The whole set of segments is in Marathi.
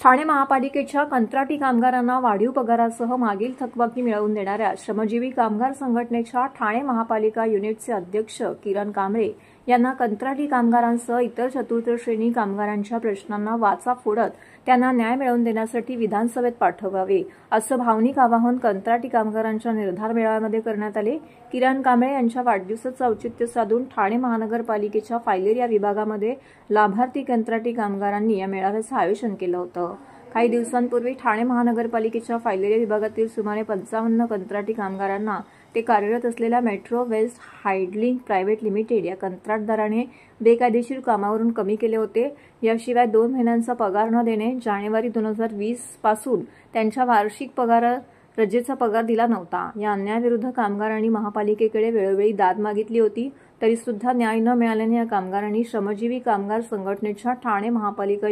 ठाणे महापालिकेच्या कंत्राटी कामगारांना वाढीव पगारासह मागील थकबाकी मिळवून देणाऱ्या श्रमजीवी कामगार संघटनेच्या ठाणे महापालिका युनिटचे अध्यक्ष किरण कांबळे यांना कंत्राटी कामगारांसह इतर चतुर्थ श्रेणी कामगारांच्या प्रश्नांना वाचा फोडत त्यांना न्याय मिळवून देण्यासाठी विधानसभेत पाठवावे असं भावनिक आवाहन कंत्राटी कामगारांच्या निर्धार मेळाव्यामध्ये करण्यात आले। किरण कांबळे यांच्या वाढदिवसाचं औचित्य साधून ठाणे महानगरपालिकेच्या फायलेरिया विभागामध्ये लाभार्थी कंत्राटी कामगारांनी या मेळाव्याचं आयोजन केलं होतं। काही दिवसांपूर्वी ठाणे महानगरपालिकेच्या फायलेरिया विभागातील सुमारे 55 कंत्राटी कामगारांना ते कार्यरत असलेल्या मेट्रो वेस्ट हायड्लिंग प्रायव्हेट लिमिटेड या कंत्राटदाराने बेकायदेशीर कामावरून कमी केले होते। याशिवाय 2 महिन्यांचा पगार न देणे, जानेवारी 2020 पासून त्यांच्या वार्षिक रजेचा पगार दिला नव्हता। या अन्यायाविरुद्ध कामगारांनी महापालिकेकडे वेळोवेळी दाद मागितली होती, तरी सुद्धा न्याय न मिळाल्याने या कामगारांनी श्रमजीवी कामगार संघटनेच्या ठाणे महापालिका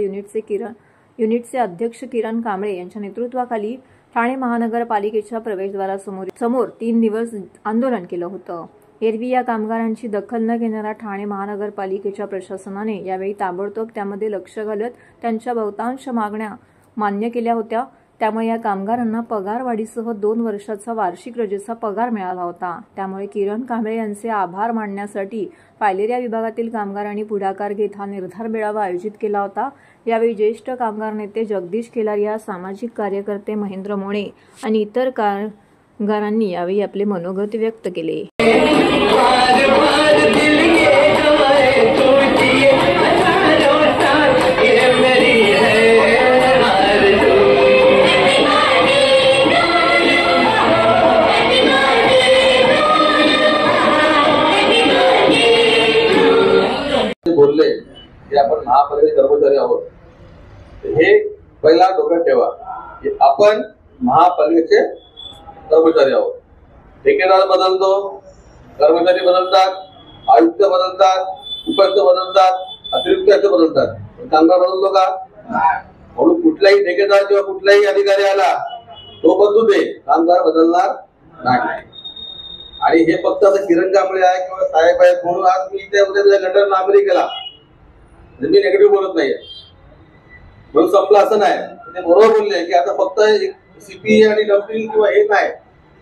युनिटचे अध्यक्ष किरण कांबळे यांच्या नेतृत्वाखाली ठाणे महानगरपालिकेच्या प्रवेशद्वारासमोर 3 दिवस आंदोलन केलं होतं। एरवी या कामगारांची दखल न घेणाऱ्या ठाणे महानगरपालिकेच्या प्रशासनाने यावेळी ताबडतोब त्यामध्ये लक्ष घालत त्यांच्या बहुतांश मागण्या मान्य केल्या होत्या। त्यामुळे या कामगारांना पगारवाढीसह 2 वर्षाचा वार्षिक रजेचा पगार मिळाला होता। त्यामुळे किरण कांबळे यांचे आभार मानण्यासाठी फायलेरिया विभागातील कामगारांनी पुढाकार घेत हा निर्धार मेळावा आयोजित केला होता। यावेळी ज्येष्ठ कामगार नेते जगदीश केलारिया, सामाजिक कार्यकर्ते महेंद्र मोणे आणि इतर कामगारांनी यावेळी आपले मनोगत व्यक्त केले। बोलले की आपण महापालिकेचे कर्मचारी आहोत, हे पहिला डोक्यात ठेवा की आपण महापालिकेचे कर्मचारी आहोत। ठेकेदार बदलतो, कर्मचारी बदलतात, आयुक्त बदलतात, उपायुक्त बदलतात, अतिरिक्त आयुक्त बदलतात, कामगार बदलतो का? म्हणून कुठलाही ठेकेदार किंवा कुठलाही अधिकारी आला तो बदलू दे, कामगार बदलणार नाही। आणि हे फक्त असं किरण कांबळे आहे किंवा साहेब आहेत म्हणून आज मी इथे उद्या लंडन नागरिक केला, मी नेगेटिव्ह बोलत नाहीये म्हणून संपलं असं नाही। ते बरोबर बोलले की आता फक्त सीपी आणि डम्पिंग किंवा हे नाही,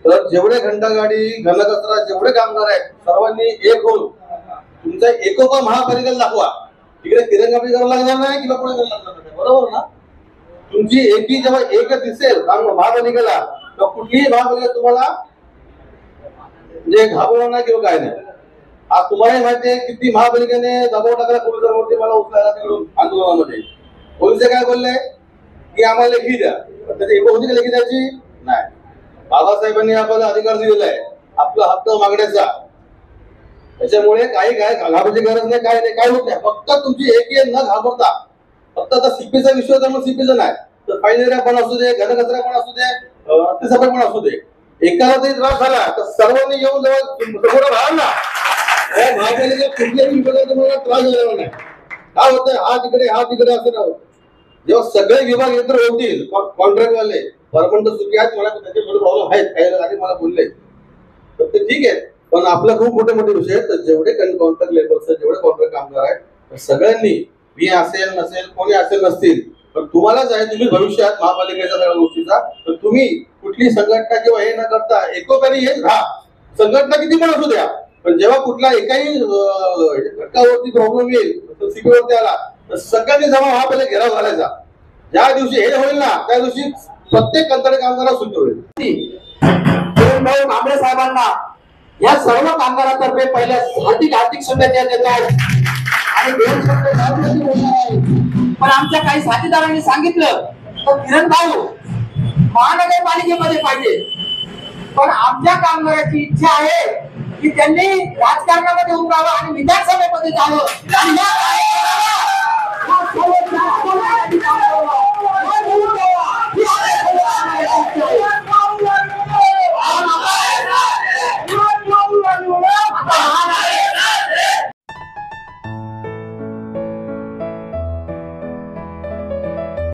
तर जेवढे घंटागाडी, घनकचरा, जेवढे कामगार आहेत सर्वांनी एक होऊन तुमचा एकोपा महापालिकेला दाखवा। तिकडे किरण कांबळे करावं लागणार नाही किंवा कोणी करावं लागणार नाही, बरोबर ना? तुमची एकी जेव्हा एक दिसेल महापालिकेला तर कुठलीही महापालिका तुम्हाला म्हणजे घाबरणार नाही किंवा काय नाही। आज तुम्हाला माहिती आहे किती महापालिकेने दबाव टाकला पोलिसांवरती मला उचलायला तिकडून आंदोलनामध्ये। पोलिस काय बोलले की आम्हाला लेखी द्या, पण त्याची एक होती लेखी द्यायची नाही। बाबासाहेबांनी आपल्याला अधिकार दिलेला आहे आपला हक्क मागण्याचा, त्याच्यामुळे काही काय घाबरायची गरज नाही, काय नाही, काय होत नाही। फक्त तुमची एकी न घाबरता, फक्त आता सीपीचा विषय तर मग सीपीचा नाही तर फायलेरिया पण असू दे, घनकचरा पण असू दे, रस्तेसफाई पण असू दे, एकाला तरी त्रास झाला तर सर्वांनी येऊन जवळ राहा ना। महापालिकेत कुठल्याही विभागात तुम्हाला त्रास झालेला नाही। काय होतंय हा तिकडे असं नाही होत। जेव्हा सगळे विभाग एकत्र होतील, कॉन्ट्रॅक्टवाले परमनंट सुखी आहेत, मला त्याचे थोडे प्रॉब्लेम आहेत, काही आधी मला बोलले तर ते ठीक आहे, पण आपला खूप मोठे मोठे विषय आहेत। तर जेवढे कॉन्ट्रॅक्ट लेबर्स आहेत, जेवढे कॉन्ट्रॅक्ट कामगार आहेत, सगळ्यांनी मी असेल नसेल कोणी असेल नसतील पण तुम्हालाच आहे, तुम्ही भविष्यात महापालिकेच्या सगळ्या गोष्टीचा, तर तुम्ही कुठली संघटना किंवा हे न करता एकोप्याने हेच राहा। संघटना किती पण असू द्या, पण जेव्हा कुठला एकाही घटकावरती प्रॉब्लेम येईल, सीपीवरती आला तर सगळ्यांनी जमा महापालिका घेराव घालायचा। ज्या दिवशी हे होईल ना त्या दिवशी प्रत्येक कंत्राटी कामगाराला सुट्टी होईल। किरण कांबळे साहेबांना या सर्व कामगारांतर्फे पहिल्या हार्दिक शुभेच्छा देतो आणि 2 शब्द पण आमच्या काही साथीदारांनी सांगितलं तर किरण भाऊ महानगरपालिकेमध्ये पाहिजे, पण आमच्या कामगाराची इच्छा आहे की त्यांनी राजकारणामध्ये उतरावं आणि विधानसभेमध्ये जावं।